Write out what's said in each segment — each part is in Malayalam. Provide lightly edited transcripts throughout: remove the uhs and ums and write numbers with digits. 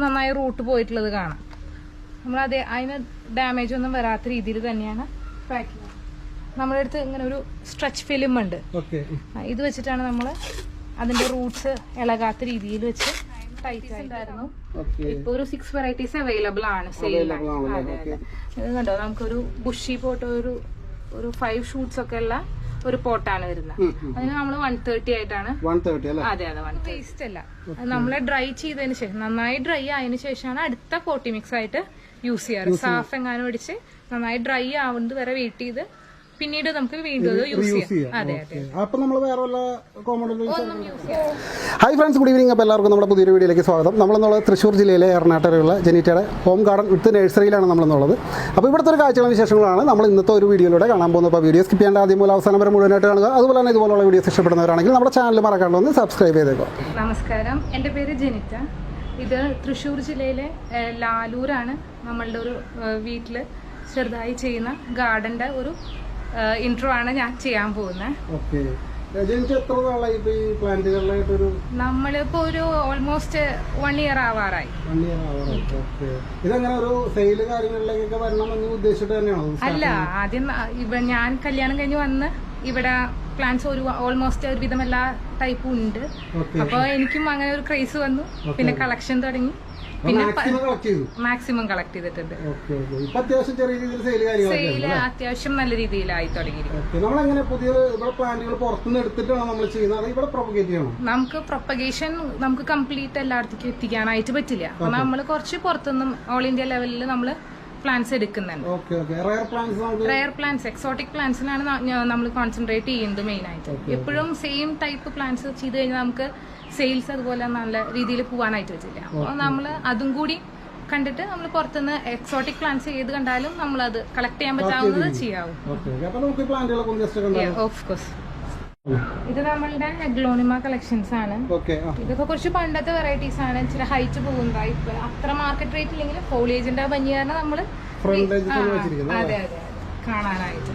നന്നായി റൂട്ട് പോയിട്ടുള്ളത് കാണാം. നമ്മൾ അതിന് ഡാമേജ് ഒന്നും വരാത്ത രീതിയിൽ തന്നെയാണ് പാക്ക് ചെയ്യുന്നത്. നമ്മുടെ അടുത്ത് ഇങ്ങനെ ഒരു സ്ട്രെച്ച് ഫിലിം ഉണ്ട്. ഇത് വെച്ചിട്ടാണ് നമ്മൾ അതിന്റെ റൂട്ട്സ് ഇളകാത്ത രീതിയിൽ വെച്ച് ടൈറ്റ് ഉണ്ടായിരുന്നു. ഇപ്പൊ ഒരു 6 വെറൈറ്റീസ് അവൈലബിൾ ആണ് സെയിലായി. ഇത് കണ്ടോ, നമുക്കൊരു ബുഷി പോട്ട് ഒരു 5 ഷൂട്ട്സ് ഒക്കെ ഉള്ള ഒരു പോട്ടാണ് വരുന്നത്. അതിന് നമ്മൾ 130 ആയിട്ടാണ്. അതെ 1 ടേസ്റ്റ് അല്ല, നമ്മളെ ഡ്രൈ ചെയ്തതിന് ശേഷം നന്നായി ഡ്രൈ ആയതിനു ശേഷമാണ് അടുത്ത പോട്ടി മിക്സ് ആയിട്ട് യൂസ് ചെയ്യാറ്. സാഫ് എങ്ങാനും അടിച്ച് നന്നായി ഡ്രൈ ആവുന്നത് വരെ വെയിറ്റ് ചെയ്ത് പിന്നീട് നമുക്ക് വീണ്ടും യൂസ് ചെയ്യാം. അതെ അതെ. Hi friends, good evening. അപ്പോൾ എല്ലാവർക്കും നമ്മുടെ പുതിയൊരു വീഡിയോയിലേക്ക് സ്വാഗതം. നമ്മളെന്നുള്ളത് തൃശ്ശൂർ ജില്ലയിലെ എറണാകുളത്തുള്ള ജെനിറ്റയുടെ ഹോം ഗാർഡൻ വിത്ത് നഴ്സറിയിലാണ് നമ്മളെന്നുള്ളത്. അപ്പോൾ ഇവിടുത്തെ ഒരു കാഴ്ചകളും വിശേഷങ്ങളാണ് നമ്മൾ ഇന്നത്തെ ഒരു വീഡിയോയിലൂടെ കാണാൻ പോകുന്നത്. അപ്പോൾ വീഡിയോ സ്കിപ്പ് ചെയ്യേണ്ട, ആദ്യം മുതൽ അവസാനം വരെ മുഴുവനായിട്ട് കാണുക. അതുപോലെ തന്നെ ഇതുപോലുള്ള വീഡിയോസ് ഇഷ്ടപ്പെടുന്നവരാണെങ്കിൽ നമ്മുടെ ചാനൽ മറക്കാണ്ട് ഒന്ന് സബ്സ്ക്രൈബ് ചെയ്തേക്കുക. നമസ്കാരം, എൻ്റെ പേര് ജെനിറ്റ. ഇത് തൃശ്ശൂർ ജില്ലയിലെ ലാലൂരാണ്. നമ്മളുടെ ഒരു വീട്ടിൽ ചെറുതായി ചെയ്യുന്ന ഗാർഡൻ്റെ ഒരു ഇൻട്രോ ആണ് ഞാൻ ചെയ്യാൻ പോകുന്നത്. നമ്മളിപ്പോ ഒരു ഓൾമോസ്റ്റ് 1 ഇയർ ആവാറായി. അല്ല, ആദ്യം ഞാൻ കല്യാണം കഴിഞ്ഞ് വന്ന് ഇവിടെ പ്ലാന്റ്സ് ഓൾമോസ്റ്റ് ഒരുവിധം എല്ലാ ടൈപ്പും ഉണ്ട്. അപ്പൊ എനിക്കും അങ്ങനെ ഒരു ക്രേസ് വന്നു. പിന്നെ കളക്ഷൻ തുടങ്ങി. പിന്നെ മാക്സിമം കളക്ട് ചെയ്തിട്ടുണ്ട്. സെയില് അത്യാവശ്യം നല്ല രീതിയിലായി തുടങ്ങിയിരിക്കും. നമുക്ക് പ്രൊപ്പഗേഷൻ നമുക്ക് കംപ്ലീറ്റ് എല്ലായിടത്തേക്കും എത്തിക്കാനായിട്ട് പറ്റില്ല. അപ്പൊ നമ്മൾ കുറച്ച് പുറത്തുനിന്നും ഓൾ ഇന്ത്യ ലെവലിൽ നമ്മള് പ്ലാന്റ്സ് എടുക്കുന്നുണ്ട്. റയർ പ്ലാന്റ്സ്, എക്സോട്ടിക് പ്ലാന്റ്സിനാണ് നമ്മൾ കോൺസെൻട്രേറ്റ് ചെയ്യുന്നത് മെയിൻ ആയിട്ട്. എപ്പോഴും സെയിം ടൈപ്പ് പ്ലാന്റ്സ് ചെയ്ത് കഴിഞ്ഞാൽ നമുക്ക് സെയിൽസ് അതുപോലെ നല്ല രീതിയിൽ പോകാനായിട്ട് പറ്റില്ല. അപ്പോൾ നമ്മൾ അതും കൂടി കണ്ടിട്ട് നമ്മൾ പുറത്തുനിന്ന് എക്സോട്ടിക് പ്ലാന്റ്സ് ഏത് കണ്ടാലും നമ്മൾ അത് കളക്ട് ചെയ്യാൻ പറ്റാവുന്നത് ചെയ്യാവും. Of course. ഇത് നമ്മളുടെ അഗ്ലോണിമ കളക്ഷൻസ് ആണ്. ഇതൊക്കെ കുറച്ച് പണ്ടത്തെ വെറൈറ്റീസ് ആണ്. ഇച്ചിരി ഹൈറ്റ് പോകുന്നതായി. അത്ര മാർക്കറ്റ് റേറ്റ് ഇല്ലെങ്കിൽ ഫോളിയേജിന്റെ ഭംഗി കാരണം നമ്മള് അതെ അതെ കാണാനായിട്ട്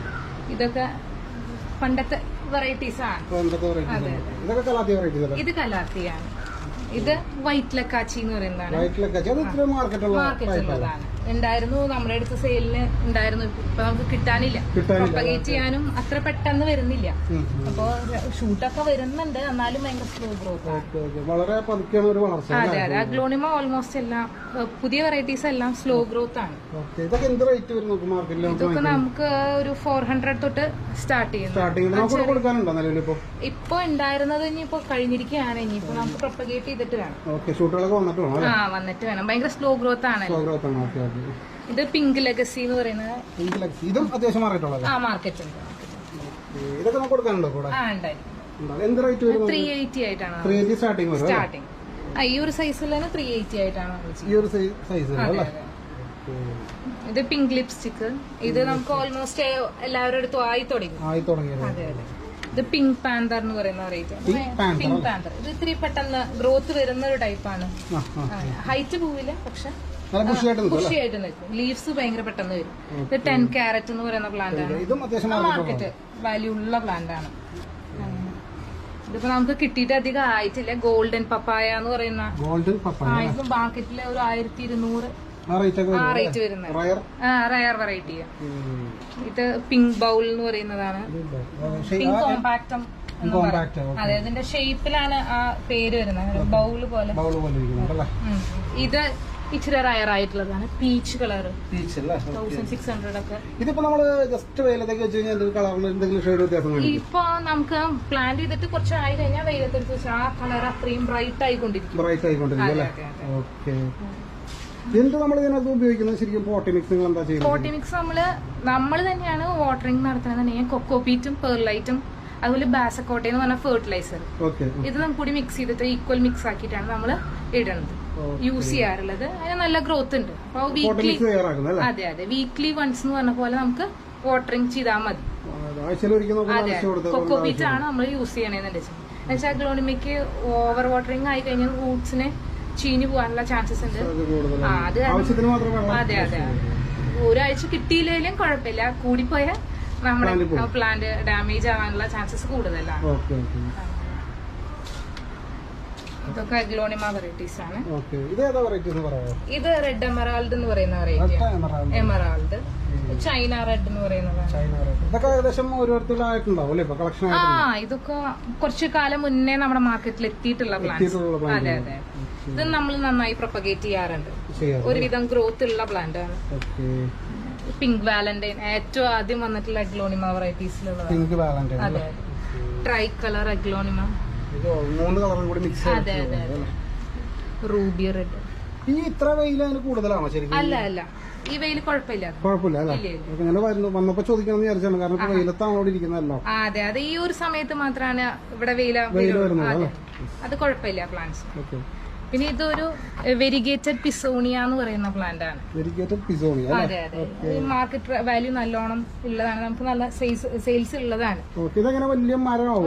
ഇതൊക്കെ പണ്ടത്തെ വെറൈറ്റീസ് ആണ്. ഇത് കലാത്തിയാണ്. ഇത് വൈറ്റ് ലക്കാച്ചി എന്ന് പറയുന്നതാണ്. മാർക്കറ്റുള്ളതാണ്. ഉണ്ടായിരുന്നു നമ്മുടെ അടുത്ത് സെയിലിന് ഉണ്ടായിരുന്നു. ഇപ്പൊ നമുക്ക് കിട്ടാനില്ല. പ്രൊപ്പഗേറ്റ് ചെയ്യാനും അത്ര പെട്ടെന്ന് വരുന്നില്ല. അപ്പൊ ഷൂട്ടൊക്കെ വരുന്നുണ്ട്, എന്നാലും ഭയങ്കര സ്ലോ ഗ്രോത്ത്. അതെ അതെ. അഗ്ലോണിമ ഓൾമോസ്റ്റ് എല്ലാം പുതിയ വെറൈറ്റീസ് എല്ലാം സ്ലോ ഗ്രോത്ത് ആണ്. ഇതൊക്കെ നമുക്ക് ഒരു 400 തൊട്ട് സ്റ്റാർട്ട് ചെയ്യുന്നു. ഇപ്പൊ ഉണ്ടായിരുന്നത് ഇനിയിപ്പോ കഴിഞ്ഞിരിക്കുകയാണ്. ഇനിയിപ്പോ നമുക്ക് പ്രൊപ്പഗേറ്റ് ചെയ്തിട്ട് വേണം. വന്നിട്ട് വേണം. ഭയങ്കര സ്ലോ ഗ്രോത്ത് ആണ്. ഇത് പിങ്ക് ലെഗസി എന്ന് പറയുന്നത്. മാർക്കറ്റ് ഉണ്ട്. 380 ആയിട്ടാണ് സ്റ്റാർട്ടിങ്. ഈ ഒരു സൈസിൽ തന്നെ 380 ആയിട്ടാണ്. ഇത് പിങ്ക് ലിപ്സ്റ്റിക്. ഇത് നമുക്ക് ഓൾമോസ്റ്റ് എല്ലാവരുടെ അടുത്തും ആയി തുടങ്ങി. അതെ അതെ. ഇത് പിങ്ക് പാന്തർ എന്ന് പറയുന്ന വെറൈറ്റി. പിങ്ക് പാന്തർ ഇത് ഇത്തിരി പെട്ടെന്ന് ഗ്രോത്ത് വരുന്ന ഒരു ടൈപ്പാണ്. ഹൈറ്റ് പോവില്ല, പക്ഷെ ബുഷിയായിട്ട് നിൽക്കും. ലീവ്സ് ഭയങ്കര പെട്ടെന്ന് വരും. ഇത് 10 കാരറ്റ് എന്ന് പറയുന്ന പ്ലാന്റ് ആണ്. മാർക്കറ്റ് വാല്യൂ ഉള്ള പ്ലാന്റ് ആണ്. ഇതിപ്പോ നമുക്ക് കിട്ടിയിട്ട് അധികം ആയിട്ടില്ല. ഗോൾഡൻ പപ്പായ എന്ന് പറയുന്ന ഇപ്പൊ മാർക്കറ്റിലെ ഒരു 1200 റേറ്റ് വരുന്നത്. Rare variety. ഇത് പിങ്ക് ബൗൾ എന്ന് പറയുന്നതാണ്. പിങ്ക് കോമ്പാക്ടം. അതെ, അതിന്റെ ഷേപ്പിലാണ് ആ പേര് വരുന്നത്. ബൗള് പോലെ. ഇത് ഇച്ചിരി റയർ ആയിട്ടുള്ളതാണ്. Peach colour. 1600 ഒക്കെ. ഇപ്പൊ നമുക്ക് പ്ലാന്റ് ചെയ്തിട്ട് കുറച്ച് ആയി കഴിഞ്ഞാൽ വെയിലത്തെടുത്ത് വെച്ചാൽ ആ കളർ അത്രയും ബ്രൈറ്റ് ആയിക്കൊണ്ടിരിക്കും. പോട്ടി മിക്സ് നമ്മള് തന്നെയാണ് വാട്ടറിംഗ് നടത്തുന്നത്. കൊക്കോപീറ്റും പെർലൈറ്റും അതുപോലെ ബാസക്കോട്ട എന്ന് പറഞ്ഞ ഫെർട്ടിലൈസർ. ഇത് നമുക്ക് കൂടി മിക്സ് ചെയ്തിട്ട് ഈക്വൽ മിക്സ് ആക്കിയിട്ടാണ് നമ്മൾ ഇടുന്നത്, യൂസ് ചെയ്യാറുള്ളത്. അതിന് നല്ല ഗ്രോത്ത് ഉണ്ട്. അപ്പൊ വീക്ക്ലി, അതെ അതെ, വീക്ക്ലി വൺസ് എന്ന് പറഞ്ഞ പോലെ നമുക്ക് വാട്ടറിംഗ് ചെയ്താൽ മതി. അതെ, കൊക്കോപീറ്റ് ആണ് നമ്മൾ യൂസ് ചെയ്യണേന്ന് വെച്ചാൽ അഗ്ലോണിമയ്ക്ക് ഓവർ വാട്ടറിംഗ് ആയി കഴിഞ്ഞാൽ റൂട്ട്സിന് ചീഞ്ഞു പോകാനുള്ള ചാൻസസ് ഉണ്ട്. അതെ അതെ. ഒരാഴ്ച കിട്ടിയില്ലെങ്കിലും കുഴപ്പമില്ല. കൂടിപ്പോയാൽ നമ്മുടെ പ്ലാന്റ് ഡാമേജ് ആവാനുള്ള ചാൻസസ് കൂടുതലാണ്. ഇതൊക്കെ അഗ്ലോണിമ വെറൈറ്റീസ് ആണ്. ഇത് റെഡ് എമറാൾഡ് എന്ന് പറയുന്ന വെറൈറ്റി. എമറാൾഡ്, ചൈന റെഡ് എന്ന് പറയുന്നതാണ്. ഇതൊക്കെ കുറച്ചു കാലം മുന്നേ നമ്മുടെ മാർക്കറ്റിൽ എത്തിയിട്ടുള്ള പ്ലാന്റ്സ്. അതെ അതെ, ഇത് നമ്മൾ നന്നായി പ്രൊപ്പഗേറ്റ് ചെയ്യാറുണ്ട്. ഒരുവിധം ഗ്രോത്ത് ഉള്ള പ്ലാന്റ് ആണ്. പിങ്ക് വാലന്റൈൻ ഏറ്റവും ആദ്യം വന്നിട്ടുള്ള അഗ്ലോണിമ വെറൈറ്റീസിലുള്ളതാണ്. അതെ, ട്രൈ കളർ അഗ്ലോണിമ. അതെ അതെ അതെ, റൂബി റെഡ്. ഈ ഇത്ര വെയിൽ അതിന് കൂടുതലാണോ ശരിക്കും? അല്ല അല്ല, ഈ വെയിൽ കുഴപ്പമില്ല. വന്നപ്പോ ചോദിക്കണം വിചാരിച്ചാണ്, കാരണം വെയിലത്താണ് ഇരിക്കുന്നല്ലോ. അതെ അതെ, ഈ ഒരു സമയത്ത് മാത്രമാണ് ഇവിടെ വെയിൽ. അത് കുഴപ്പമില്ല പ്ലാന്റ്സ്. പിന്നെ ഇതൊരു വെരിഗേറ്റഡ് പിസോണിയ എന്ന് പറയുന്ന പ്ലാന്റ് ആണ്. അതെ അതെ, മാർക്കറ്റ് വാല്യൂ നല്ലോണം ഉള്ളതാണ്, നമുക്ക് നല്ല സെയിൽസ് ഉള്ളതാണ്.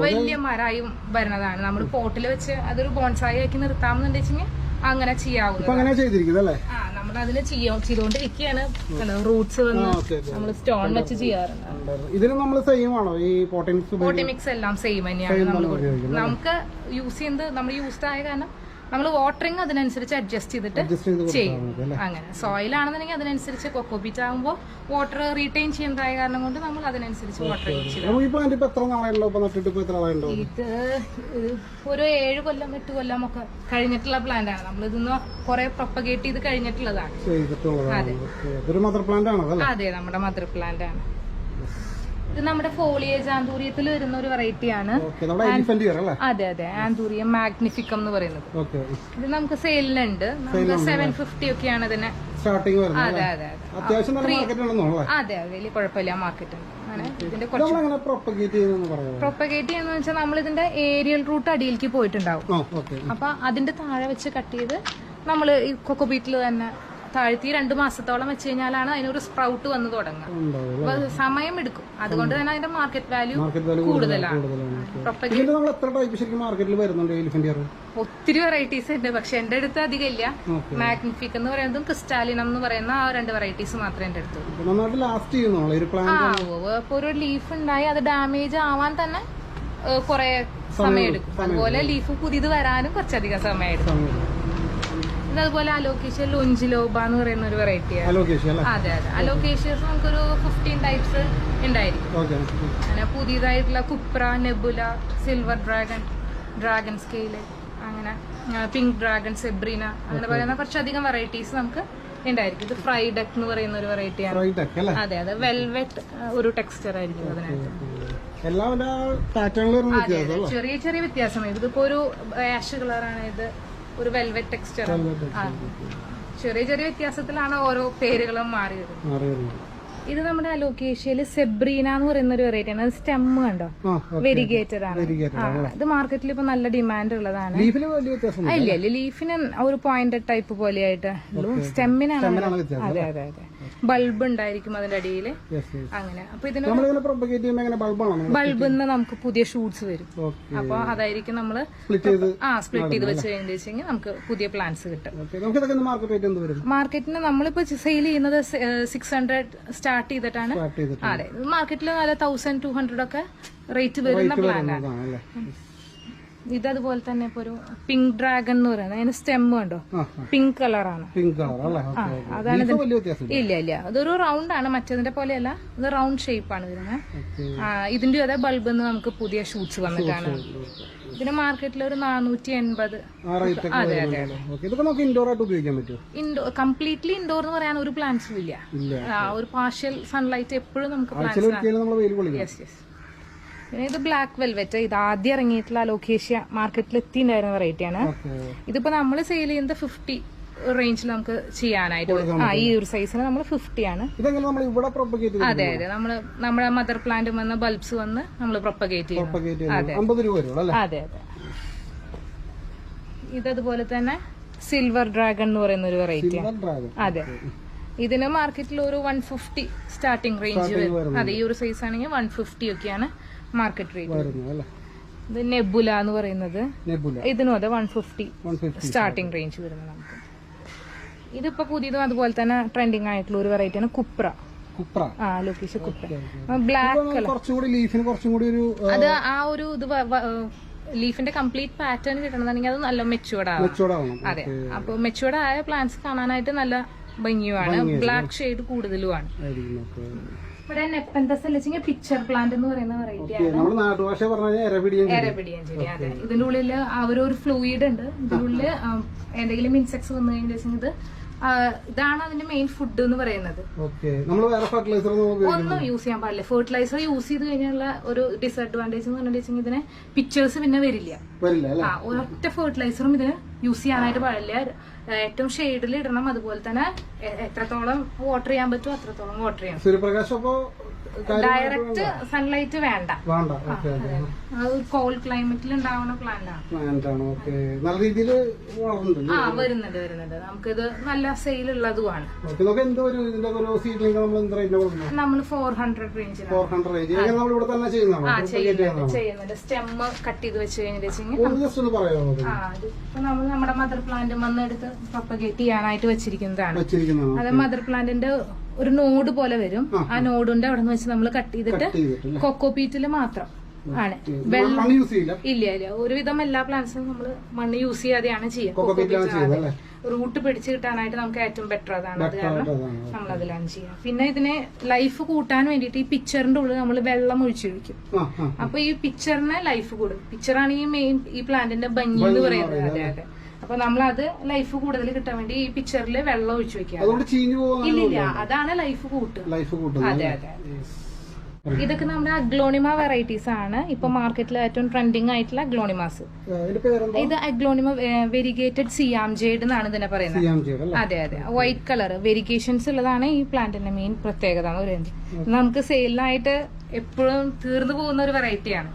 വലിയ മരമായി വരുന്നതാണ്. നമ്മൾ പോട്ടിൽ വെച്ച് അതൊരു ബോൺസായി ആക്കി നിർത്താമെന്നുണ്ടെങ്കിൽ അങ്ങനെ ചെയ്യാവുന്നതാണ്. നമ്മൾ അതിന് ചെയ്തോണ്ടിരിക്കുകയാണ്. റൂട്ട്സ് വന്ന് നമ്മൾ സ്റ്റോൺ വെച്ച് ചെയ്യാറുണ്ട്. പോട്ടിമിക്സ് എല്ലാം സെയിം തന്നെയാണ്. നമുക്ക് യൂസ് ചെയ്യുന്നത് നമ്മൾ യൂസ്ഡ് ആയ കാരണം നമ്മൾ വാട്ടറിങ് അതിനനുസരിച്ച് അഡ്ജസ്റ്റ് ചെയ്തിട്ട് ചെയ്യും. അങ്ങനെ സോയിൽ ആണെന്നുണ്ടെങ്കിൽ അതിനനുസരിച്ച് കൊക്കോപീറ്റ് ആകുമ്പോൾ വാട്ടർ റീറ്റെയിൻ ചെയ്യുന്നതായ കാരണം കൊണ്ട് നമ്മൾ അതിനനുസരിച്ച് വാട്ടറിങ് ചെയ്യും. ഇത് ഒരു 7 കൊല്ലം 8 കൊല്ലം ഒക്കെ കഴിഞ്ഞിട്ടുള്ള പ്ലാന്റ് ആണ്. നമ്മൾ ഇതൊന്ന് കുറെ പ്രൊപ്പഗേറ്റ് ചെയ്ത് കഴിഞ്ഞിട്ടുള്ളതാണ്. അതെ, നമ്മുടെ മദർ പ്ലാന്റ് ആണ്. ഇത് നമ്മുടെ ഫോളിയേജ് ആന്തൂര്യത്തിൽ വരുന്ന ഒരു വെറൈറ്റി ആണ്. അതെ അതെ, ആന്തൂരിയം മാഗ്നിഫിക്കം എന്ന് പറയുന്നത്. ഇത് നമുക്ക് സെയിലിനുണ്ട്. നമുക്ക് 750 ഒക്കെയാണ് ഇതിന് സ്റ്റാർട്ടിങ്. അതെ അതെ അതെ, വലിയ കുഴപ്പമില്ല മാർക്കറ്റ്. ഇതിന്റെ പ്രൊപ്പഗേറ്റ് ചെയ്യുന്ന വെച്ചാൽ നമ്മൾ ഇതിന്റെ ഏരിയൽ റൂട്ട് അടിയിലേക്ക് പോയിട്ടുണ്ടാവും. അപ്പൊ അതിന്റെ താഴെ വെച്ച് കട്ട് ചെയ്ത് നമ്മൾ ഈ കൊക്കോബീറ്റിൽ തന്നെ താഴ്ത്തി 2 മാസത്തോളം വെച്ച് കഴിഞ്ഞാലാണ് അതിനൊരു സ്പ്രൗട്ട് വന്ന് തുടങ്ങുക. സമയം എടുക്കും, അതുകൊണ്ട് തന്നെ അതിന്റെ മാർക്കറ്റ് വാല്യൂ കൂടുതലാണ്. ഒത്തിരി വെറൈറ്റീസ് ഉണ്ട്, പക്ഷെ എന്റെ അടുത്ത് അധികം ഇല്ല. മാഗ്നിഫിക് എന്ന് പറയുന്നതും ക്രിസ്റ്റാലിനം എന്ന് പറയുന്ന ആ 2 വെറൈറ്റീസ് മാത്രമേ എന്റെ അടുത്ത്. ഇപ്പൊ ഒരു ലീഫ് ഉണ്ടായി അത് ഡാമേജ് ആവാൻ തന്നെ കുറെ സമയം എടുക്കും. അതുപോലെ ലീഫ് പുതിയത് വരാനും കുറച്ചധികം സമയം എടുക്കും. അതുപോലെ അലോക്കേഷ്യ ലൊഞ്ചിലോബ എന്ന് പറയുന്ന ഒരു വെറൈറ്റിയാണ്. അതെ അതെ, അലോക്കേഷ്യസ് നമുക്കൊരു 15 ടൈപ്സ് ഉണ്ടായിരിക്കും. അങ്ങനെ പുതിയതായിട്ടുള്ള കുപ്ര, nebula, silver dragon, dragon scale, അങ്ങനെ പിങ്ക് ഡ്രാഗൺ, സെബ്രീന, അങ്ങനെ പറയുന്ന കുറച്ചധികം വെറൈറ്റീസ് നമുക്ക് ഉണ്ടായിരിക്കും. ഇത് ഫ്രൈഡക്ക് എന്ന് പറയുന്ന ഒരു വെറൈറ്റിയാണ്. അതെ അതെ, വെൽവെറ്റ് ഒരു ടെക്സ്ചർ ആയിരിക്കും അതിനകത്ത്. ചെറിയ ചെറിയ വ്യത്യാസം. ഇതിപ്പോ ഒരു ആഷ് കളറാണ്, ഇത് ഒരു വെൽവെറ്റ് ടെക്സ്ചർ. ചെറിയ ചെറിയ വ്യത്യാസത്തിലാണ് ഓരോ പേരുകളും മാറി വരുന്നത്. ഇത് നമ്മുടെ അലോക്കേഷ്യയില് സെബ്രീന എന്ന് പറയുന്ന ഒരു വെറൈറ്റി ആണ്. അത് സ്റ്റെം കണ്ടോ, വെരിഗേറ്റഡ് ആണ്. ഇത് മാർക്കറ്റിൽ ഇപ്പൊ നല്ല ഡിമാൻഡ് ഉള്ളതാണ്. ഇല്ല ലീഫിന് ഒരു പോയിന്റഡ് ടൈപ്പ് പോലെയായിട്ട്, സ്റ്റെമ്മിനാണ്. അതെ അതെ അതെ, ബൾബ് ഉണ്ടായിരിക്കും അതിന്റെ അടിയിൽ. അങ്ങനെ അപ്പൊ ഇതിന് ബൾബിൽ നിന്ന് നമുക്ക് പുതിയ ഷൂട്ട്സ് വരും. അപ്പൊ അതായിരിക്കും നമ്മള് സ്പ്ലിറ്റ് ചെയ്ത് വെച്ച് കഴിഞ്ഞാൽ നമുക്ക് പുതിയ പ്ലാന്റ്സ് കിട്ടും. മാർക്കറ്റിന് നമ്മളിപ്പോ സെയിൽ ചെയ്യുന്നത് 600 സ്റ്റാർട്ട് ചെയ്തിട്ടാണ്. അതെ, മാർക്കറ്റിൽ നല്ല 1200 ഒക്കെ റേറ്റ് വരുന്ന പ്ലാന്റാണ്. ഇതതുപോലെ തന്നെ ഇപ്പൊ ഒരു പിങ്ക് ഡ്രാഗൺ എന്ന് പറയുന്നത്, അതിന് സ്റ്റെം കണ്ടോ, പിങ്ക് കളറാണ്. അതാണ് ഇല്ല ഇല്ല, അതൊരു റൗണ്ട് ആണ്, മറ്റേതിന്റെ പോലെയല്ല. ഇത് റൗണ്ട് ഷേപ്പ് ആണ് വരുന്നത്. ഇതിന്റെ അതേ ബൾബിൽ നിന്ന് നമുക്ക് പുതിയ ഷൂട്ട്സ് വന്നിട്ടാണ്. ഇതിന് മാർക്കറ്റിൽ ഒരു 480. അതെ അതെ, ഇൻഡോർ കംപ്ലീറ്റ്ലി ഇൻഡോർ എന്ന് പറയാൻ ഒരു പ്ലാന്റ്സും ഇല്ല. ഒരു പാർഷ്യൽ സൺലൈറ്റ് എപ്പോഴും നമുക്ക് പ്ലാന്റ്സ്. Yes yes. പിന്നെ ഇത് ബ്ലാക്ക് വെൽവെറ്റ്, ഇത് ആദ്യം ഇറങ്ങിയിട്ടുള്ള അലോക്കേഷ്യ മാർക്കറ്റിൽ എത്തിണ്ടായിരുന്ന വെറൈറ്റിയാണ്. ഇതിപ്പോ നമ്മൾ സെയിൽ ചെയ്യുന്നത് 50 റേഞ്ചിൽ നമുക്ക് ചെയ്യാനായിട്ട്. ഈ ഒരു സൈസിന് നമ്മൾ 50 ആണ്. അതെ അതെ, നമ്മുടെ മദർ പ്ലാന്റ് വന്ന ബൾബ്സ് വന്ന് നമ്മൾ പ്രൊപ്പഗേറ്റ് ചെയ്യും. അതെ അതെ അതെ. ഇതതുപോലെ തന്നെ സിൽവർ ഡ്രാഗൺ എന്ന് പറയുന്ന ഒരു വെറൈറ്റി. അതെ, ഇതിന് മാർക്കറ്റിൽ ഒരു 150 സ്റ്റാർട്ടിംഗ് റേഞ്ച് വരും. അതെ, ഈ ഒരു സൈസ് ആണെങ്കിൽ 150 ഒക്കെയാണ് മാർക്കറ്റ് റേറ്റ്. ഇത് നെബുല എന്ന് പറയുന്നത്, ഇതിനും അതെ 150 സ്റ്റാർട്ടിംഗ് റേഞ്ച് വരുന്നത് നമുക്ക്. ഇതിപ്പോ പുതിയതും അതുപോലെ തന്നെ ട്രെൻഡിങ് ആയിട്ടുള്ള ഒരു വെറൈറ്റിയാണ് കുപ്ര. ലൊക്കേഷൻ കുപ്ര, ബ്ലാക്ക് കളർ. അത് ആ ഒരു ഇത് ലീഫിന്റെ കംപ്ലീറ്റ് പാറ്റേൺ കിട്ടണമെന്നുണ്ടെങ്കിൽ അത് നല്ല മെച്ചുവേർഡ് ആവും. അതെ, അപ്പൊ മെച്ചുവേർഡ് ആയ പ്ലാന്റ്സ് കാണാനായിട്ട് നല്ല ഭംഗിയുമാണ്, ബ്ലാക്ക് ഷെയ്ഡ് കൂടുതലുമാണ്. ഇവിടെ നെപ്പന്തസ് അല്ലെങ്കിൽ പിക്ചർ പ്ലാന്റ് എന്ന് പറയുന്ന വെറൈറ്റിയാണ്, എരബിഡിയൻ ചെടി. അതെ, ഇതിന്റെ ഉള്ളില് അവരൊരു ഫ്ലൂയിഡ് ഉണ്ട്, ഇതിന്റെ ഉള്ളില് എന്തെങ്കിലും ഇൻസെക്ട്സ് വന്നു കഴിഞ്ഞാൽ ഇത് ഇതാണ് അതിന്റെ മെയിൻ ഫുഡ് എന്ന് പറയുന്നത്. ഒന്നും യൂസ് ചെയ്യാൻ പാടില്ല. ഫെർട്ടിലൈസർ യൂസ് ചെയ്ത് കഴിഞ്ഞാലുള്ള ഒരു ഡിസഡ്വാൻറ്റേജ് എന്ന് പറഞ്ഞിട്ടുണ്ടെങ്കിൽ ഇതിന് പിക്ചേഴ്സ് പിന്നെ വരില്ല. ഒറ്റ ഫെർട്ടിലൈസറും ഇതിന് യൂസ് ചെയ്യാനായിട്ട് പാടില്ല. ഏറ്റവും ഷെയ്ഡിൽ ഇടണം, അതുപോലെ തന്നെ എത്രത്തോളം വാട്ടർ ചെയ്യാൻ പറ്റുമോ അത്രത്തോളം വാട്ടർ ചെയ്യാം. സൂര്യപ്രകാശം ഡയറക്റ്റ് സൺലൈറ്റ് വേണ്ട. കോൾഡ് ക്ലൈമറ്റിൽ ഉണ്ടാവുന്ന പ്ലാന്റ് ആണ്. നല്ല രീതിയിൽ വരുന്നുണ്ട്. നമുക്കിത് നല്ല സെയിൽ ഉള്ളതുമാണ്. നമ്മൾ 400 റേഞ്ചിലാണ് ചെയ്യുന്നുണ്ട്. സ്റ്റെം കട്ട് ചെയ്ത് വെച്ച് കഴിഞ്ഞിട്ടുണ്ടെങ്കിൽ നമ്മൾ നമ്മുടെ മദർ പ്ലാന്റ് വന്നെടുത്ത് പ്രൊപ്പഗേറ്റ് ചെയ്യാനായിട്ട് വെച്ചിരിക്കുന്നതാണ്. അത് മദർ പ്ലാന്റിന്റെ ഒരു നോഡ് പോലെ വരും. ആ നോഡിന്റെ അവിടെ നിന്ന് വെച്ച് നമ്മൾ കട്ട് ചെയ്തിട്ട് കൊക്കോപീറ്റില് മാത്രം ആണ്. വെള്ളം ഇല്ല. ഒരുവിധം എല്ലാ പ്ലാന്റ്സും നമ്മൾ മണ്ണ് യൂസ് ചെയ്യാതെയാണ് ചെയ്യുക. റൂട്ട് പിടിച്ചു കിട്ടാനായിട്ട് നമുക്ക് ഏറ്റവും ബെറ്റർ അതാണ്. അത് കാരണം നമ്മൾ അതിലാണ് ചെയ്യുക. പിന്നെ ഇതിനെ ലൈഫ് കൂട്ടാൻ വേണ്ടിയിട്ട് ഈ പിക്ചറിന്റെ ഉള്ളിൽ നമ്മൾ വെള്ളം ഒഴിച്ചൊഴിക്കും. അപ്പൊ ഈ പിക്ചറിന് ലൈഫ് കൂടും. പിക്ചറാണ് ഈ മെയിൻ ഈ പ്ലാന്റിന്റെ ഭംഗി എന്ന് പറയുന്നത്. അതെ അതെ. അപ്പൊ നമ്മളത് ലൈഫ് കൂടുതൽ കിട്ടാൻ വേണ്ടി ഈ പിക്ചറിൽ വെള്ളം ഒഴിച്ചു വെക്കുക. ഇല്ലില്ല, അതാണ് ലൈഫ് കൂട്ടുക. അതെ അതെ. ഇതൊക്കെ നമ്മുടെ അഗ്ലോണിമ വെറൈറ്റീസ് ആണ്. ഇപ്പൊ മാർക്കറ്റിൽ ഏറ്റവും ട്രെൻഡിങ് ആയിട്ടുള്ള അഗ്ലോണിമാസ്. ഇത് അഗ്ലോണിമ വെരിഗേറ്റഡ് സിയാം ജേഡ് എന്നാണ് ഇതിനെ പറയുന്നത്. അതെ അതെ. വൈറ്റ് കളർ വെരിഗേഷൻസ് ഉള്ളതാണ് ഈ പ്ലാന്റിന്റെ മെയിൻ പ്രത്യേകത എന്ന് പറയുന്നത്. നമുക്ക് സെയിലിനായിട്ട് എപ്പോഴും തീർന്നു പോകുന്ന ഒരു വെറൈറ്റിയാണ്.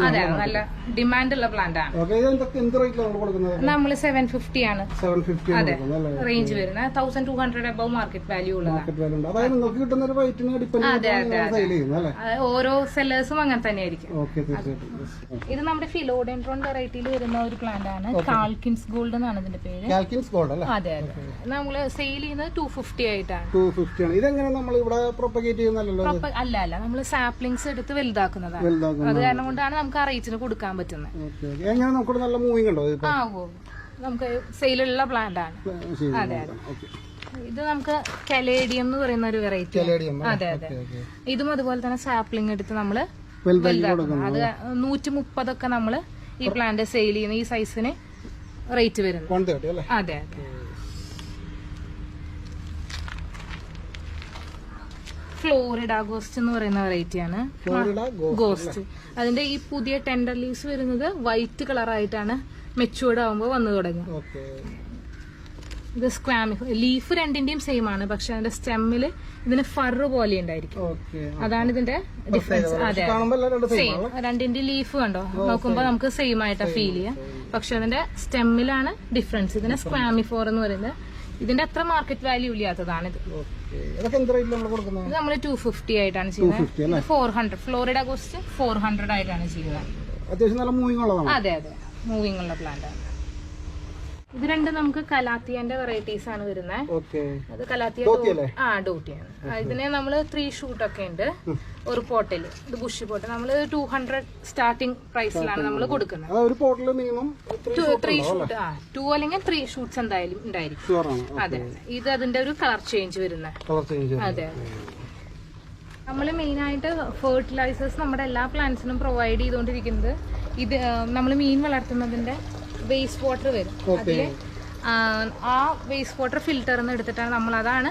അതെ, നല്ല ഡിമാൻഡ് ഉള്ള പ്ലാന്റ് ആണ്. നമ്മൾ 750 ആണ് അതെ റേഞ്ച് വരുന്നത്. 1200 അബവ് മാർക്കറ്റ് വാല്യൂ ഉള്ളതാണ്. അതെ അതെ അതെ. ഓരോ സെല്ലേഴ്സും അങ്ങനെ തന്നെയായിരിക്കും. ഇത് നമ്മുടെ ഫിലോഡെൻഡ്രോൺ വെറൈറ്റിയിൽ വരുന്ന ഒരു പ്ലാന്റ് ആണ്. കാൽക്കിൻസ് ഗോൾഡ് എന്നാണ് ഇതിന്റെ പേര്. അതെ അതെ. നമ്മള് സെയിൽ ചെയ്യുന്നത് 250 ആയിട്ടാണ്. അല്ല അല്ല, നമ്മൾ സാപ്ലിങ്സ് എടുത്ത് വലുതാക്കുന്നതാണ്. അത് കാരണം കൊണ്ടാണ് നമുക്ക് ആ റേറ്റിന് കൊടുക്കാൻ പറ്റുന്നത്. നമുക്ക് സെയിലുള്ള പ്ലാന്റ് ആണ്. അതെ അതെ. ഇത് നമുക്ക് കലേഡിയം എന്ന് പറയുന്ന ഒരു വെറൈറ്റി. അതെ അതെ. ഇതും അതുപോലെ തന്നെ സാപ്ലിംഗ് എടുത്ത് നമ്മള് വലുതാക്കുന്നത്. അത് 130 ഒക്കെ നമ്മള് ഈ പ്ലാന്റ് സെയിൽ ചെയ്യുന്ന ഈ സൈസിന് റേറ്റ് വരുന്നത്. അതെ അതെ. ഫ്ലോറിഡ ഗോസ്റ്റ് എന്ന് പറയുന്ന വെറൈറ്റിയാണ്. ഗോസ്റ്റ് അതിന്റെ ഈ പുതിയ ടെൻഡർ ലീവ്സ് വരുന്നത് വൈറ്റ് കളർ ആയിട്ടാണ് മെച്ചൂർഡ് ആവുമ്പോൾ വന്നു തുടങ്ങി. ഇത് സ്ക്വാമി ലീഫ് രണ്ടിന്റെയും സെയിം ആണ്, പക്ഷെ അതിന്റെ സ്റ്റെമ്മില് ഇതിന് ഫറ് പോലെ ഉണ്ടായിരിക്കും. അതാണ് ഇതിന്റെ ഡിഫറൻസ്. അതെ, സെയിം. രണ്ടിന്റെ ലീഫ് കണ്ടോ നോക്കുമ്പോ നമുക്ക് സെയിം ആയിട്ടാ ഫീൽ ചെയ്യാം, പക്ഷെ അതിന്റെ സ്റ്റെമ്മിലാണ് ഡിഫറൻസ്. ഇതിന് സ്ക്വാമി ഫോർ എന്ന് പറയുന്നത്. ഇതിന്റെ അത്ര മാർക്കറ്റ് വാല്യൂ ഇല്ലാത്തതാണ് ഇത്. ഇത് നമ്മൾ 250 ആയിട്ടാണ് ചെയ്യുന്നത്. 400 ഫ്ലോറിഡ ഗോസ്റ്റ് 400 ആയിട്ടാണ് ചെയ്യുന്നത്. അതെ അതെ, മൂവിംഗ് ഉള്ള പ്ലാന്റ് ആണ്. ഇത് രണ്ടും നമുക്ക് കലാത്തിയന്റെ വെറൈറ്റീസ് ആണ് വരുന്നത്. അത് കലാത്തിയ ഡോട്ടിയാണ്. ഇതിനെ നമ്മള് 3 ഷൂട്ട് ഒക്കെ ഉണ്ട് ഒരു പോട്ടില്. ഇത് ബുഷി പോട്ട് നമ്മള് 200 സ്റ്റാർട്ടിംഗ് പ്രൈസിലാണ് നമ്മൾ കൊടുക്കുന്നത്. 3 ഷൂട്ട് 2 അല്ലെങ്കിൽ 3 ഷൂട്ട്സ് എന്തായാലും ഉണ്ടായിരിക്കും. അതെ, ഇത് അതിന്റെ ഒരു കളർ ചേഞ്ച് വരുന്ന. അതെ, നമ്മൾ മെയിൻ ആയിട്ട് ഫെർട്ടിലൈസേഴ്സ് നമ്മുടെ എല്ലാ പ്ലാന്റ്സിനും പ്രൊവൈഡ് ചെയ്തുകൊണ്ടിരിക്കുന്നത്. ഇത് നമ്മൾ മീൻ വളർത്തുന്നതിന്റെ വേസ്റ്റ് വാട്ടർ വരും. അതില് ആ വേസ്റ്റ് വാട്ടർ ഫിൽറ്ററിന്ന് എടുത്തിട്ടാണ് നമ്മൾ അതാണ്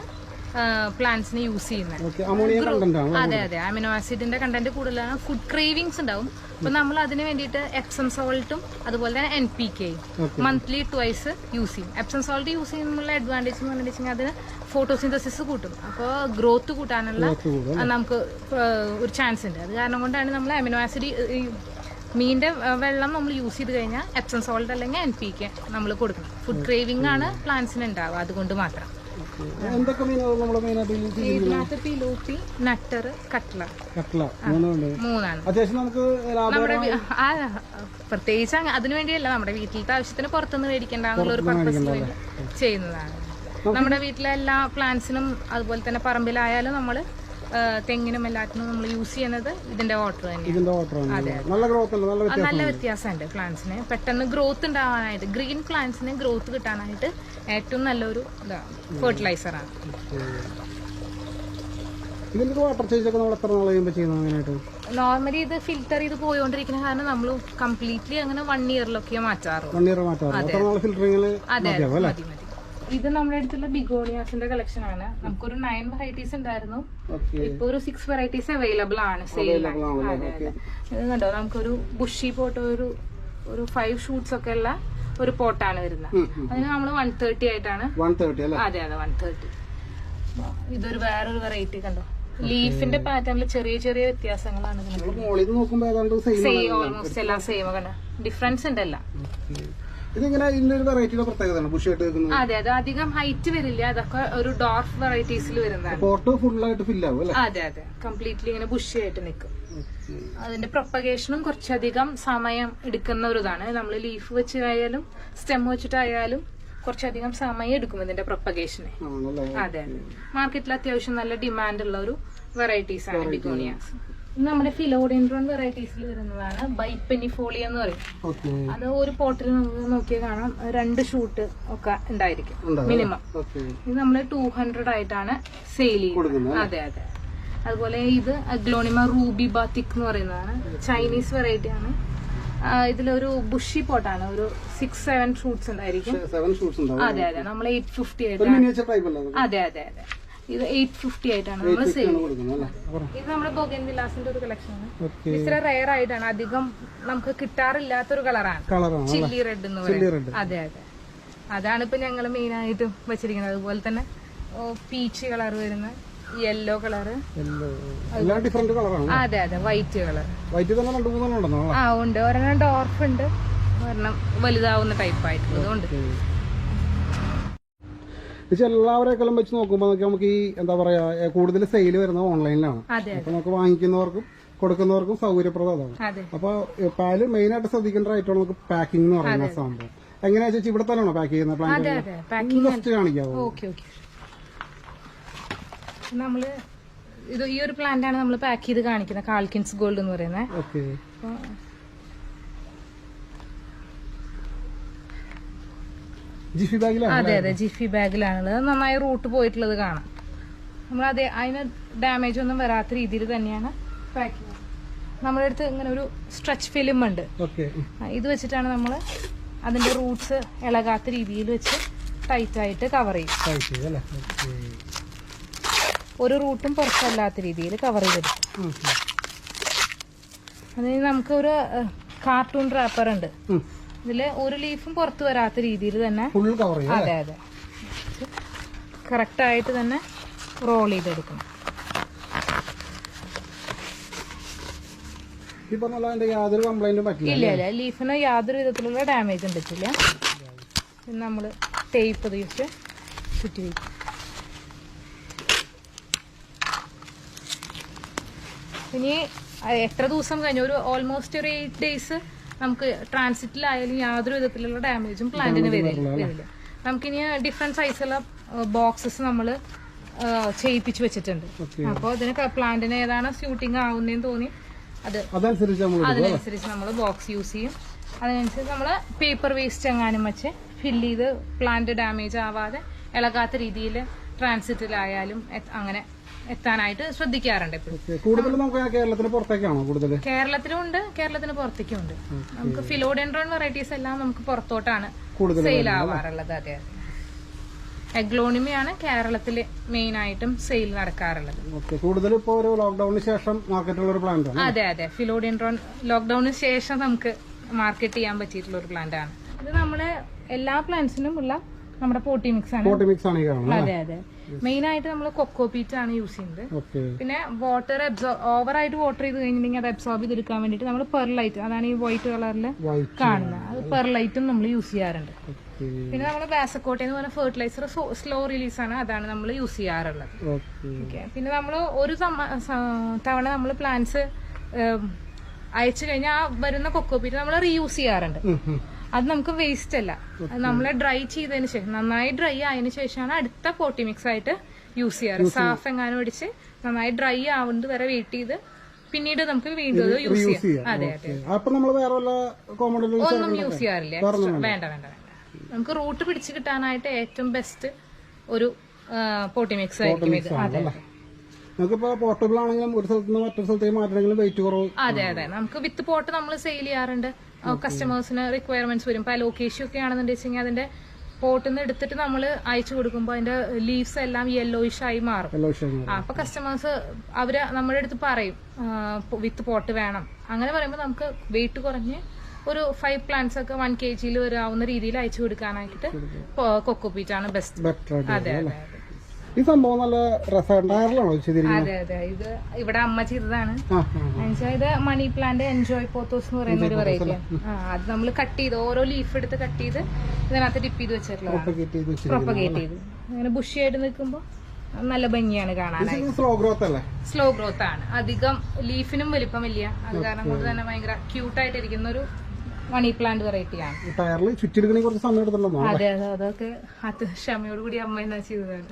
പ്ലാന്റ്സിന് യൂസ് ചെയ്യുന്നത്. അതെ അതെ, അമിനോ ആസിഡിന്റെ കണ്ടന്റ് കൂടുതലാണ്. ഫുഡ് ക്രേവിങ്സ് ഉണ്ടാവും. അപ്പൊ നമ്മൾ അതിന് വേണ്ടിയിട്ട് എപ്സം സോൾട്ടും അതുപോലെ തന്നെ NPK മന്ത്ലി 2 യൂസ് ചെയ്യും. എപ്സം സോൾട്ട് യൂസ് ചെയ്യുന്നുള്ള അഡ്വാൻറ്റേജ് എന്ന് പറഞ്ഞിട്ടുണ്ടെങ്കിൽ അതിന് ഫോട്ടോസിന്തസിസ് കൂട്ടും. അപ്പോൾ ഗ്രോത്ത് കൂട്ടാനുള്ള നമുക്ക് ഒരു ചാൻസ് ഉണ്ട്. അത് കാരണം കൊണ്ടാണ് നമ്മൾ അമിനോ ആസിഡ് മീനിന്റെ വെള്ളം നമ്മൾ യൂസ് ചെയ്ത് കഴിഞ്ഞാൽ എപ്സം സോൾട്ട് അല്ലെങ്കിൽ NPK നമ്മൾ കൊടുക്കണം. ഫുഡ് ക്രേവിംഗ് ആണ് പ്ലാന്റ്സിന് ഉണ്ടാവുക, അതുകൊണ്ട് മാത്രം. ഇതിനകത്ത് പിലോപ്പി, നട്ടർ, കട്ട്ല, മൂന്നാണ്. നമ്മുടെ പ്രത്യേകിച്ച് അതിനു വേണ്ടിയല്ല, നമ്മുടെ വീട്ടിലത്തെ ആവശ്യത്തിന് പുറത്തുനിന്ന് മേടിക്കേണ്ട ഒരു പർപ്പസിന് വേണ്ടി ചെയ്യുന്നതാണ്. നമ്മുടെ വീട്ടിലെ എല്ലാ പ്ലാന്റ്സിനും അതുപോലെ തന്നെ പറമ്പിലായാലും നമ്മൾ തെങ്ങിനും എല്ലാത്തിനും നമ്മൾ യൂസ് ചെയ്യുന്നത് ഇതിന്റെ വാട്ടർ തന്നെ. ഇതിന്റെ വാട്ടർ നല്ല വ്യത്യാസമുണ്ട് പ്ലാന്റ്സിന് പെട്ടെന്ന് ഗ്രോത്ത് ഉണ്ടാവാനായിട്ട്. ഗ്രീൻ പ്ലാന്റ്സിന് ഗ്രോത്ത് കിട്ടാനായിട്ട് ഏറ്റവും നല്ലൊരു ഫെർട്ടിലൈസറാണ്. ഇതിന്റെ വാട്ടർ ചേഞ്ച് ഒക്കെ നമ്മൾ എത്ര നാൾ കഴിയുമ്പോൾ ചെയ്യുന്നത്? നോർമലി ഇത് ഫിൽറ്റർ ചെയ്ത് പോയോണ്ടിരിക്കുന്ന കാരണം നമ്മൾ കംപ്ലീറ്റ്ലി അങ്ങനെ 1 ഇയറിലൊക്കെ മാറ്റാറുള്ളൂ. അതെ, മതി. ഇത് നമ്മുടെ അടുത്തുള്ള ബിഗോണിയാസിന്റെ കളക്ഷൻ ആണ്. നമുക്കൊരു 9 വെറൈറ്റീസ് ഉണ്ടായിരുന്നു. ഇപ്പൊ ഒരു 6 വെറൈറ്റീസ് അവൈലബിൾ ആണ് സെയിൽ. ഇത് കണ്ടോ, നമുക്കൊരു ബുഷി പോട്ട് ഒരു 5 ഷൂട്ട്സ് ഒക്കെ ഉള്ള ഒരു പോട്ടാണ് വരുന്നത്. അതിന് നമ്മൾ 130 ആയിട്ടാണ്. അതെ 130. ഇതൊരു വേറൊരു വെറൈറ്റി കണ്ടോ, ലീഫിന്റെ പാറ്റേണിൽ ചെറിയ ചെറിയ വ്യത്യാസങ്ങളാണ്. ഓൾമോസ്റ്റ് എല്ലാം സെയിം കണ്ടോ, ഡിഫറൻസ് ഉണ്ടല്ലോ. അതെ, അത് അധികം ഹൈറ്റ് വരില്ല. അതൊക്കെ ഒരു ഡോർഫ് വെറൈറ്റീസിൽ വരുന്നതാണ്. അതെ, കംപ്ലീറ്റ്ലി ഇങ്ങനെ ബുഷി ആയിട്ട് നിൽക്കും. അതിന്റെ പ്രൊപ്പഗേഷനും കുറച്ചധികം സമയം എടുക്കുന്ന ഒരു ഇതാണ്. നമ്മൾ ലീഫ് വെച്ചായാലും സ്റ്റെം വെച്ചിട്ടായാലും കുറച്ചധികം സമയം എടുക്കും ഇതിന്റെ പ്രൊപ്പഗേഷന്. അതെ, മാർക്കറ്റിൽ അത്യാവശ്യം നല്ല ഡിമാൻഡ് ഉള്ള ഒരു വെറൈറ്റീസ് ആണ് ബിഗോണിയാസ്. നമ്മുടെ ഫിലോഡെൻഡ്രോൺ വെറൈറ്റീസിൽ വരുന്നതാണ് ബൈപ്പെനിഫോളിയ എന്ന് പറയും. അത് ഒരു പോട്ടിൽ നമുക്ക് നോക്കിയാൽ കാണാം 2 ഷൂട്ട് ഒക്കെ ഉണ്ടായിരിക്കും മിനിമം. ഇത് നമ്മൾ 200 ആയിട്ടാണ് സെയിൽ ചെയ്യുന്നത്. അതെ. അതുപോലെ ഇത് അഗ്ലോണിമ റൂബി ബാത്തിക് എന്ന് പറയുന്നതാണ്. ചൈനീസ് വെറൈറ്റി ആണ്. ഇതിലൊരു ബുഷി പോട്ടാണ്. ഒരു 6-7 ഷൂട്ട്സ് ഉണ്ടായിരിക്കും. അതെ, നമ്മൾ 850 ആയിട്ടാണ്. അതെ. ഇത് 850 ആയിട്ടാണ് നമ്മൾ സെയിൽ ചെയ്യുന്നത്. ഇത് നമ്മുടെ ബൊഗൻവില്ലാസിന്റെ ഒരു കളക്ഷൻ ആണ്. ഇത്ര റെയർ ആയിട്ടാണ്, അധികം നമുക്ക് കിട്ടാറില്ലാത്തൊരു കളറാണ് ചില്ലി റെഡ് എന്ന് പറയുന്നത്. അതെ, അതാണ് ഇപ്പൊ ഞങ്ങൾ മെയിൻ ആയിട്ടും വെച്ചിരിക്കുന്നത്. അതുപോലെ തന്നെ പീച്ച് കളർ വരുന്ന യെല്ലോ കളറ്. അതെ, വൈറ്റ് കളർ. ഉണ്ട്. ഒരെണ്ണം ഡോർഫ് ഉണ്ട്, ഒരെണ്ണം വലുതാവുന്ന ടൈപ്പ് ആയിട്ടുള്ളതുകൊണ്ട്. എല്ലാവരെക്കാളും വെച്ച് നോക്കുമ്പോൾ നമുക്ക് ഈ എന്താ പറയാ കൂടുതൽ സെയിൽ വരുന്നത് ഓൺലൈനിലാണ്. അപ്പൊ നമുക്ക് വാങ്ങിക്കുന്നവർക്കും കൊടുക്കുന്നവർക്കും സൗകര്യപ്രദമാണ്. അപ്പൊ പാല് മെയിൻ ആയിട്ട് ശ്രദ്ധിക്കേണ്ട ഐറ്റമാണ് നമുക്ക് പാക്കിംഗ് എന്ന് പറയുന്ന സംഭവം. എങ്ങനെയാ ചേച്ചി ഇവിടെ തന്നെയാണോ പാക്ക് ചെയ്യുന്ന പ്ലാന്റ്? കാണിക്കാവോ? നമ്മള് ഇത് ഈ ഒരു പ്ലാന്റ് ആണ് നമ്മൾ പാക്ക് ചെയ്ത് കാണിക്കുന്നത്, കാൽക്കിൻസ് ഗോൾഡ് എന്ന് പറയുന്നത്. അതെ, ജിഫി ബാഗിലാണുള്ളത്. നന്നായി റൂട്ട് പോയിട്ടുള്ളത് കാണാം. നമ്മൾ അതിന് ഡാമേജ് ഒന്നും വരാത്ത രീതിയിൽ തന്നെയാണ് പാക്ക് ചെയ്യുന്നത്. നമ്മുടെ അടുത്ത് ഇങ്ങനെ ഒരു സ്ട്രെച്ച് ഫിലിം ഉണ്ട്. ഇത് വെച്ചിട്ടാണ് നമ്മൾ അതിന്റെ റൂട്ട്സ് ഇളകാത്ത രീതിയിൽ വെച്ച് ടൈറ്റ് ആയിട്ട് കവർ ചെയ്യും. ഒരു റൂട്ടും പുറത്തല്ലാത്ത രീതിയിൽ കവർ ചെയ്തെടുക്കും. അതിന് നമുക്ക് ഒരു കാർട്ടൂൺ റാപ്പർ ഉണ്ട്. ഇതില് ഒരു ലീഫും പുറത്തു വരാത്ത രീതിയിൽ തന്നെ അതെ കറക്റ്റ് ആയിട്ട് തന്നെ റോൾ ചെയ്തെടുക്കണം. ഇല്ല, ലീഫിന് യാതൊരു വിധത്തിലുള്ള ഡാമേജും പറ്റില്ല. നമ്മള് ടേപ്പ് ഉപയോഗിച്ച് ചുറ്റി വയ്ക്കും. ഇനി എത്ര ദിവസം കഴിഞ്ഞു, ഒരു ഓൾമോസ്റ്റ് ഒരു 8 days നമുക്ക് ട്രാൻസിറ്റിലായാലും യാതൊരു വിധത്തിലുള്ള ഡാമേജും പ്ലാന്റിന് വരില്ല. നമുക്കിനി ഡിഫറെന്റ് സൈസുള്ള ബോക്സസ് നമ്മൾ ചെയ്യിപ്പിച്ച് വെച്ചിട്ടുണ്ട്. അപ്പോൾ അതിന് പ്ലാന്റിന് ഏതാണ് സ്യൂട്ടിങ് ആവുന്നതെന്ന് തോന്നി അതിനനുസരിച്ച് നമ്മൾ ബോക്സ് യൂസ് ചെയ്യും. അതിനനുസരിച്ച് നമ്മൾ പേപ്പർ വേസ്റ്റ് എങ്ങാനും വെച്ച് ഫില്ല് ചെയ്ത് പ്ലാന്റ് ഡാമേജ് ആവാതെ ഇളകാത്ത രീതിയിൽ ട്രാൻസിറ്റിലായാലും അങ്ങനെ എത്താനായിട്ട് ശ്രദ്ധിക്കാറുണ്ട്. കേരളത്തിലും ഉണ്ട്, കേരളത്തിന് പുറത്തേക്കും ഉണ്ട്. നമുക്ക് ഫിലോഡെൻഡ്രോൺ വെറൈറ്റീസ് എല്ലാം നമുക്ക് പുറത്തോട്ടാണ് സെയിൽ ആവാറുള്ളത്. അതെ, എഗ്ലോണിമയാണ് കേരളത്തില് മെയിൻ ആയിട്ടും സെയിൽ നടക്കാറുള്ളത്. അതെ, ഫിലോഡെൻഡ്രോൺ ലോക്ക്ഡൌണിന് ശേഷം നമുക്ക് മാർക്കറ്റ് ചെയ്യാൻ പറ്റിയിട്ടുള്ള ഒരു പ്ലാന്റ് ആണ്. ഇത് നമ്മുടെ എല്ലാ പ്ലാന്റ്സിനും ഉള്ള നമ്മുടെ പോട്ടി മിക്സ് ആണ്. അതെ, മെയിൻ ആയിട്ട് നമ്മൾ കൊക്കോപീറ്റ് ആണ് യൂസ് ചെയ്യുന്നത്. പിന്നെ വാട്ടർ ഓവറായിട്ട് വാട്ടർ ചെയ്ത് കഴിഞ്ഞിട്ടുണ്ടെങ്കിൽ അത് അബ്സോർബ് ചെയ്തെടുക്കാൻ വേണ്ടിട്ട് നമ്മൾ പെർലൈറ്റ്, അതാണ് ഈ വൈറ്റ് കളറിൽ കാണുന്നത്, അത് പെർലൈറ്റും നമ്മൾ യൂസ് ചെയ്യാറുണ്ട്. പിന്നെ നമ്മൾ ബാസക്കോട്ടെ എന്ന് പറഞ്ഞ ഫെർട്ടിലൈസർ സ്ലോ റിലീസ് ആണ്, അതാണ് നമ്മൾ യൂസ് ചെയ്യാറുള്ളത്. പിന്നെ നമ്മൾ ഒരു തവണ നമ്മൾ പ്ലാന്റ്സ് അയച്ചു കഴിഞ്ഞാൽ ആ വരുന്ന കൊക്കോപീറ്റ് നമ്മൾ റീയൂസ് ചെയ്യാറുണ്ട്. അത് നമുക്ക് വേസ്റ്റ് അല്ല. അത് നമ്മൾ ഡ്രൈ ചെയ്തതിന് ശേഷം, നന്നായി ഡ്രൈ ആയതിനു ശേഷമാണ് അടുത്ത പോട്ടി മിക്സ് ആയിട്ട് യൂസ് ചെയ്യാറ്. സാഫ് എങ്ങാനും അടിച്ച് നന്നായി ഡ്രൈ ആവുന്നത് വരെ വെയിറ്റ് ചെയ്ത് പിന്നീട് നമുക്ക് വീണ്ടും അത് യൂസ് ചെയ്യാം. അതെ അതെ, ഒന്നും യൂസ് ചെയ്യാറില്ല. വേണ്ട വേണ്ട വേണ്ട. നമുക്ക് റൂട്ട് പിടിച്ച് കിട്ടാനായിട്ട് ഏറ്റവും ബെസ്റ്റ് ഒരു പോട്ടി മിക്സ് ആയിരിക്കും ഇത്. അതെ പോർട്ടബിൾ ആണെങ്കിലും ഒരു സ്ഥലത്ത് നിന്ന് മറ്റൊരു സ്ഥലത്തേക്ക് മാറ്റണമെങ്കിലും വെയിറ്റ് കുറവ്. അതെ അതെ, നമുക്ക് വിത്ത് പോട്ട് നമ്മൾ സെയിൽ ചെയ്യാറുണ്ട്. കസ്റ്റമേഴ്സിന് റിക്വയർമെന്റ്സ് വരും. ഇപ്പൊ ലൊക്കേഷൻ ഒക്കെ ആണെന്നുണ്ടെങ്കിൽ അതിന്റെ പോട്ടിൽ നിന്ന് എടുത്തിട്ട് നമ്മൾ അയച്ചു കൊടുക്കുമ്പോൾ അതിന്റെ ലീവ്സ് എല്ലാം യെല്ലോയിഷ് ആയി മാറും. അപ്പൊ കസ്റ്റമേഴ്സ് അവര് നമ്മുടെ അടുത്ത് പറയും വിത്ത് പോട്ട് വേണം. അങ്ങനെ പറയുമ്പോൾ നമുക്ക് വെയിറ്റ് കുറഞ്ഞ് ഒരു 5 പ്ലാന്റ്സ് ഒക്കെ 1 kg വരാവുന്ന രീതിയിൽ അയച്ചു കൊടുക്കാനായിട്ട് കൊക്കോപീറ്റ് ആണ് ബെസ്റ്റ്. അതെ അതെ, ഈ സംഭവം നല്ല രസമാണോ? അതെ അതെ, ഇത് ഇവിടെ അമ്മ ചെയ്തതാണ്. ഇത് മണി പ്ലാന്റ് എൻജോയ് പോത്തോസ് എന്ന് പറയുന്ന ഒരു വെറൈറ്റിയാണ്. അത് നമ്മൾ കട്ട് ചെയ്ത് ഓരോ ലീഫ് എടുത്ത് കട്ട് ചെയ്ത് ഇതിനകത്ത് ഡിപ്പ് ചെയ്ത് വെച്ചിട്ടുള്ളതാണ്. പ്രൊപ്പഗേറ്റ് ചെയ്ത് അങ്ങനെ ബുഷിയായിട്ട് നിൽക്കുമ്പോൾ നല്ല ഭംഗിയാണ് കാണാനായിട്ട്. സ്ലോ ഗ്രോത്ത് ആണ്. അധികം ലീഫിനും വലിപ്പമില്ല. അത് കാരണം കൊണ്ട് തന്നെ ഭയങ്കര ക്യൂട്ടായിട്ട് ഇരിക്കുന്ന ഒരു മണി പ്ലാന്റ് വെറൈറ്റിയാണ്. അതെ അതെ, അതൊക്കെ അത് ക്ഷമയോട് കൂടി അമ്മ എന്നാ ചെയ്തതാണ്.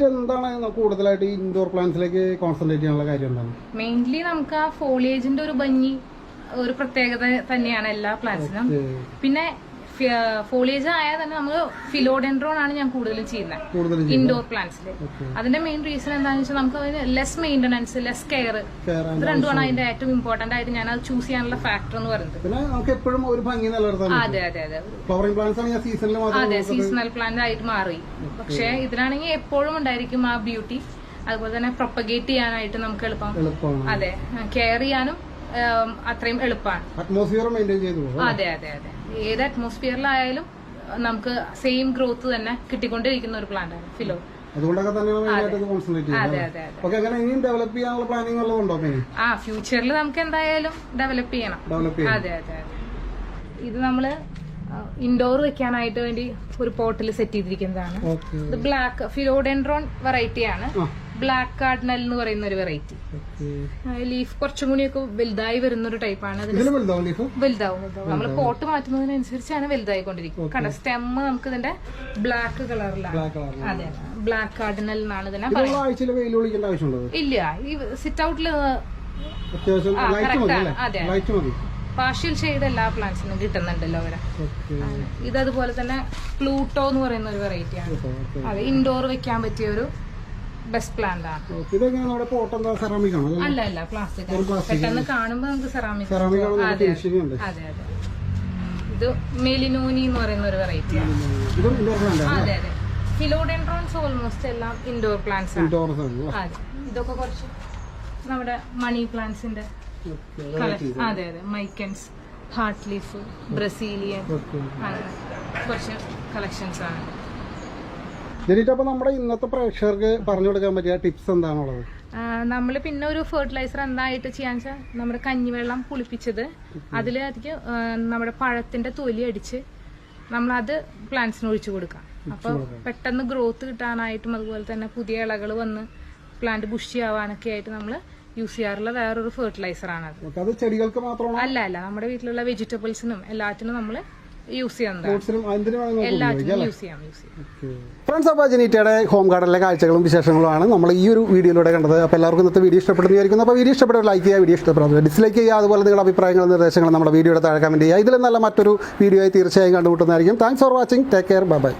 എന്താണ് കൂടുതലായിട്ട് ഇൻഡോർ പ്ലാന്റ്സിലേക്ക് കോൺസെൻട്രേറ്റ് ചെയ്യാനുള്ള കാര്യം എന്താണ്? മെയിൻലി നമുക്ക് ആ ഫോളിയേജിന്റെ ഒരു ഭംഗി ഒരു പ്രത്യേകത തന്നെയാണ് എല്ലാ പ്ലാന്റ്സിനും. പിന്നെ ഫോളിയേജ് ആയാൽ തന്നെ നമ്മൾ ഫിലോഡെൻഡ്രോൺ ആണ് ഞാൻ കൂടുതലും ചെയ്യുന്നത് ഇൻഡോർ പ്ലാന്റ്സിൽ. അതിന്റെ മെയിൻ റീസൺ എന്താണെന്ന് വെച്ചാൽ നമുക്ക് അതിന് ലെസ് മെയിന്റനൻസ്, ലെസ് കെയർ, ഇത് രണ്ടുമാണ് അതിന്റെ ഏറ്റവും ഇമ്പോർട്ടന്റ് ആയിട്ട് ഞാൻ അത് ചൂസ് ചെയ്യാനുള്ള ഫാക്ടർ എന്ന് പറയുന്നത്. അതെ അതെ അതെ, അതെ സീസണൽ പ്ലാന്റ് ആയിട്ട് മാറി. പക്ഷെ ഇതിലാണെങ്കിൽ എപ്പോഴും ഉണ്ടായിരിക്കും ആ ബ്യൂട്ടി. അതുപോലെ തന്നെ പ്രൊപ്പഗേറ്റ് ചെയ്യാനായിട്ട് നമുക്ക് എളുപ്പം. അതെ, കെയർ ചെയ്യാനും അത്രയും എളുപ്പമാണ്. അതെ അതെ അതെ, ഏത് അറ്റ്മോസ്ഫിയറിലായാലും നമുക്ക് സെയിം ഗ്രോത്ത് തന്നെ കിട്ടിക്കൊണ്ടിരിക്കുന്ന ഒരു പ്ലാന്റ് ആണ് ഫിലോ. ഫ്യൂച്ചറിൽ നമുക്ക് എന്തായാലും ഡെവലപ്പ് ചെയ്യണം. അതെ അതെ, ഇത് നമ്മള് ഇൻഡോർ വെക്കാനായിട്ട് വേണ്ടി ഒരു പോട്ടിൽ സെറ്റ് ചെയ്തിരിക്കുന്നതാണ്. ഇത് ബ്ലാക്ക് ഫിലോഡെൻഡ്രോൺ വെറൈറ്റി ആണ്. ബ്ലാക്ക് കാർഡിനൽ എന്ന് പറയുന്ന ഒരു വെറൈറ്റി. ലീഫ് കുറച്ചും കൂടിയൊക്കെ വലുതായി വരുന്ന ഒരു ടൈപ്പാണ്. വലുതാവും. നമ്മൾ പോട്ട് മാറ്റുന്നതിനനുസരിച്ചാണ് വലുതായിക്കൊണ്ടിരിക്കുന്നത്. കണ്ട സ്റ്റെം നമുക്ക് ഇതിന്റെ ബ്ലാക്ക് കളറിലാണ്. അതെ, ബ്ലാക്ക് കാർഡിനൽ എന്നാണ് ഇതിനെ പറയുന്നത്. ഇല്ല, ഈ സിറ്റ് ഔട്ടില് അതെ പാർഷ്യൽ ഷെയ്ഡ് എല്ലാ പ്ലാന്റ്സിനും കിട്ടുന്നുണ്ടല്ലോ അവരെ. ഇതതുപോലെ തന്നെ പ്ലൂട്ടോ എന്ന് പറയുന്ന ഒരു വെറൈറ്റിയാണ്. അതെ, ഇൻഡോർ വെക്കാൻ പറ്റിയ ഒരു ബെസ്റ്റ് പ്ലാന്റ് ആണ്. അല്ല അല്ല, പ്ലാസ്റ്റിക്. പെട്ടെന്ന് കാണുമ്പോ നമുക്ക് സെറാമിക്. അതെ അതെ അതെ, ഇത് മെലിനോനി എന്ന് പറയുന്ന ഒരു വെറൈറ്റിയാണ്. അതെ അതെ, ഫിലോഡെൻഡ്രോൺസ് ഓൾമോസ്റ്റ് എല്ലാം ഇൻഡോർ പ്ലാന്റ്സ് ആണ്. അതെ, ഇതൊക്കെ കുറച്ച് നമ്മുടെ മണി പ്ലാന്റ്സിന്റെ. അതെ അതെ, മൈക്കൻസ്, ഹാർട്ട് ലീഫ്, ബ്രസീലിയൻ, അങ്ങനെ കുറച്ച് കളക്ഷൻസ് ആണ്. അപ്പൊ നമ്മുടെ ഇന്നത്തെ പ്രേക്ഷകർക്ക് പറഞ്ഞു കൊടുക്കാൻ പറ്റിയ ടിപ്സ് എന്താണുള്ളത്? നമ്മൾ പിന്നെ ഒരു ഫെർട്ടിലൈസർ എന്തായിട്ട് ചെയ്യാന്ന് വെച്ചാൽ നമ്മുടെ കഞ്ഞിവെള്ളം പുളിപ്പിച്ചത് അതിലേക്ക് നമ്മുടെ പഴത്തിന്റെ തൊലി അടിച്ച് നമ്മളത് പ്ലാന്റ്സിന് ഒഴിച്ചു കൊടുക്കാം. അപ്പൊ പെട്ടെന്ന് ഗ്രോത്ത് കിട്ടാനായിട്ടും അതുപോലെ തന്നെ പുതിയ ഇലകൾ വന്ന് പ്ലാന്റ് ബുഷി ആവാനൊക്കെ ആയിട്ട് നമ്മൾ യൂസ് ചെയ്യാറുള്ള വേറൊരു ഫെർട്ടിലൈസർ ആണ് അത്. ചെടികൾക്ക് മാത്രമാണ്? അല്ല അല്ല, നമ്മുടെ വീട്ടിലുള്ള വെജിറ്റബിൾസിനും എല്ലാത്തിനും നമ്മൾ യൂസ് ചെയ്യുന്നതാണ്. എല്ലാത്തിനും യൂസ് ചെയ്യാം. ഫ്രണ്ട്സ്, അപ്പോൾ ജനീറ്റയുടെ ഹോം ഗാർഡനിലെ കാഴ്ചകളും വിശേഷങ്ങളുമാണ് നമ്മൾ ഈ ഒരു വീഡിയോയിലൂടെ കണ്ടത്. അപ്പോൾ എല്ലാവർക്കും ഇന്നത്തെ വീഡിയോ ഇഷ്ടപ്പെടുന്നതായിരിക്കും. അപ്പോൾ വീഡിയോ ഇഷ്ടപ്പെട്ട ലൈക്ക് ചെയ്യുക, വീഡിയോ ഇഷ്ടപ്പെടുന്നത് ഡിസ്ലൈക്ക് ചെയ്യുക. അതുപോലെ നിങ്ങളുടെ അഭിപ്രായങ്ങളും നിർദ്ദേശങ്ങളും നമ്മുടെ വീഡിയോയുടെ താഴെ കമൻറ്റ് ചെയ്യുക. ഇതിലും നല്ല മറ്റൊരു വീഡിയോ ആയി തീർച്ചയായും കണ്ടുമുട്ടുന്നതായിരിക്കും. Thanks for watching. Take care. Bye by.